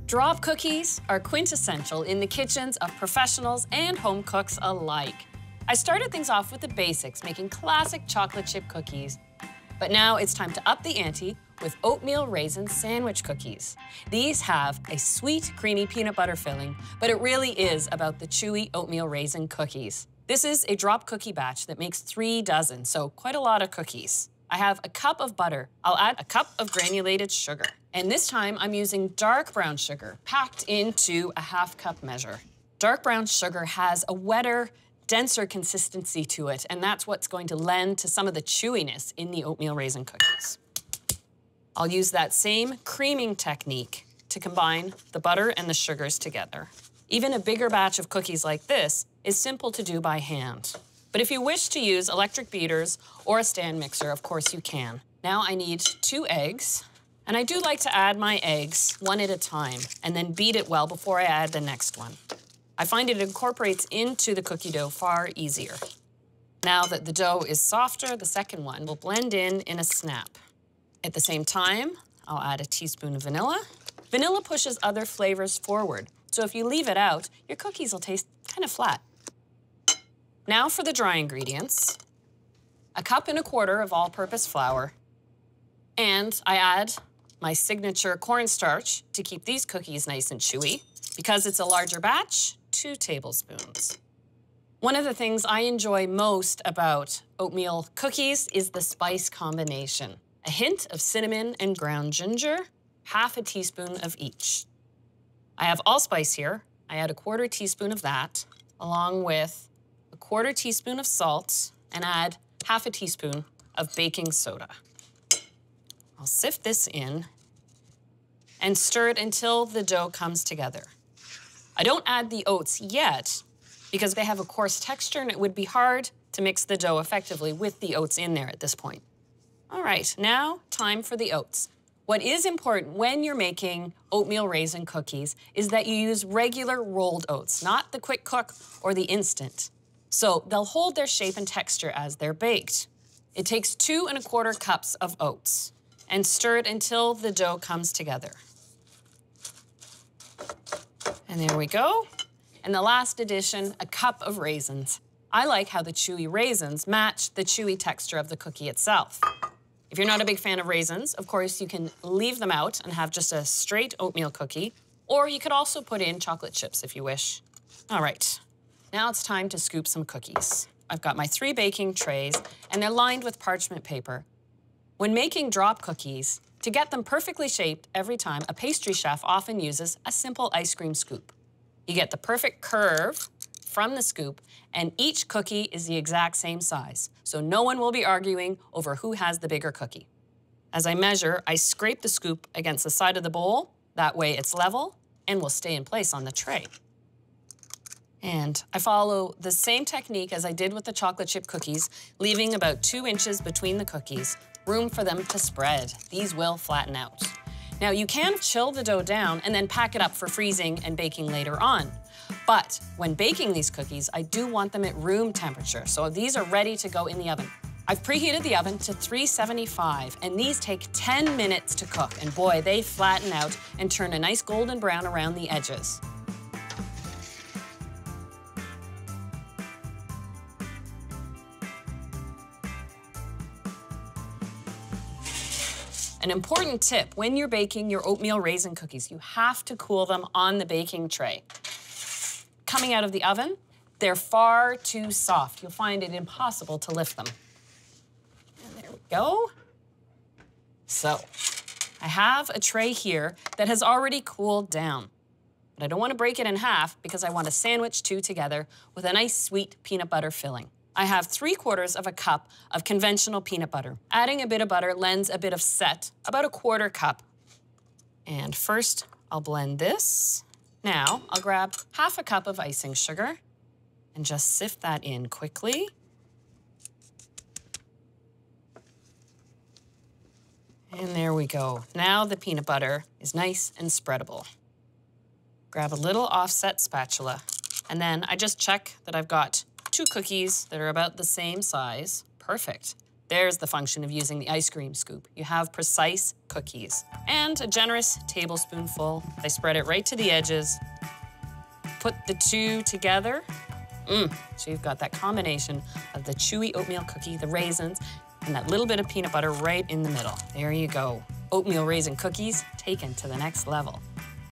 Drop cookies are quintessential in the kitchens of professionals and home cooks alike. I started things off with the basics, making classic chocolate chip cookies. But now it's time to up the ante with oatmeal raisin sandwich cookies. These have a sweet, creamy peanut butter filling, but it really is about the chewy oatmeal raisin cookies. This is a drop cookie batch that makes 3 dozen, so quite a lot of cookies. I have a cup of butter. I'll add a cup of granulated sugar. And this time I'm using dark brown sugar packed into a 1/2 cup measure. Dark brown sugar has a wetter, denser consistency to it, and that's what's going to lend to some of the chewiness in the oatmeal raisin cookies. I'll use that same creaming technique to combine the butter and the sugars together. Even a bigger batch of cookies like this is simple to do by hand. But if you wish to use electric beaters or a stand mixer, of course you can. Now I need 2 eggs, and I do like to add my eggs one at a time and then beat it well before I add the next one. I find it incorporates into the cookie dough far easier. Now that the dough is softer, the second one will blend in a snap. At the same time, I'll add a teaspoon of vanilla. Vanilla pushes other flavors forward, so if you leave it out, your cookies will taste kind of flat. Now for the dry ingredients. 1.25 cups of all-purpose flour, and I add my signature cornstarch to keep these cookies nice and chewy. Because it's a larger batch, 2 tablespoons. One of the things I enjoy most about oatmeal cookies is the spice combination. A hint of cinnamon and ground ginger, 1/2 teaspoon of each. I have allspice here. I add 1/4 teaspoon of that, along with 1/4 teaspoon of salt, and add 1/2 teaspoon of baking soda. I'll sift this in and stir it until the dough comes together. I don't add the oats yet because they have a coarse texture and it would be hard to mix the dough effectively with the oats in there at this point. All right, now time for the oats. What is important when you're making oatmeal raisin cookies is that you use regular rolled oats, not the quick cook or the instant. So they'll hold their shape and texture as they're baked. It takes 2¼ cups of oats and stir it until the dough comes together. And there we go. And the last addition, 1 cup of raisins. I like how the chewy raisins match the chewy texture of the cookie itself. If you're not a big fan of raisins, of course, you can leave them out and have just a straight oatmeal cookie, or you could also put in chocolate chips if you wish. All right, now it's time to scoop some cookies. I've got my 3 baking trays, and they're lined with parchment paper. When making drop cookies, to get them perfectly shaped every time, a pastry chef often uses a simple ice cream scoop. You get the perfect curve from the scoop, and each cookie is the exact same size, so no one will be arguing over who has the bigger cookie. As I measure, I scrape the scoop against the side of the bowl. That way it's level and will stay in place on the tray. And I follow the same technique as I did with the chocolate chip cookies, leaving about 2 inches between the cookies, room for them to spread. These will flatten out. Now you can chill the dough down and then pack it up for freezing and baking later on. But when baking these cookies, I do want them at room temperature, so these are ready to go in the oven. I've preheated the oven to 375, and these take 10 minutes to cook, and boy, they flatten out and turn a nice golden brown around the edges. An important tip when you're baking your oatmeal raisin cookies, you have to cool them on the baking tray. Coming out of the oven, they're far too soft. You'll find it impossible to lift them. And there we go. So, I have a tray here that has already cooled down. But I don't want to break it in half because I want to sandwich 2 together with a nice sweet peanut butter filling. I have 3/4 cup of conventional peanut butter. Adding a bit of butter lends a bit of set, about 1/4 cup. And first, I'll blend this. Now, I'll grab 1/2 cup of icing sugar and just sift that in quickly. And there we go. Now the peanut butter is nice and spreadable. Grab a little offset spatula, and then I just check that I've got 2 cookies that are about the same size. Perfect. There's the function of using the ice cream scoop. You have precise cookies. And a generous tablespoonful. I spread it right to the edges. Put the two together. So you've got that combination of the chewy oatmeal cookie, the raisins, and that little bit of peanut butter right in the middle. There you go. Oatmeal raisin cookies taken to the next level.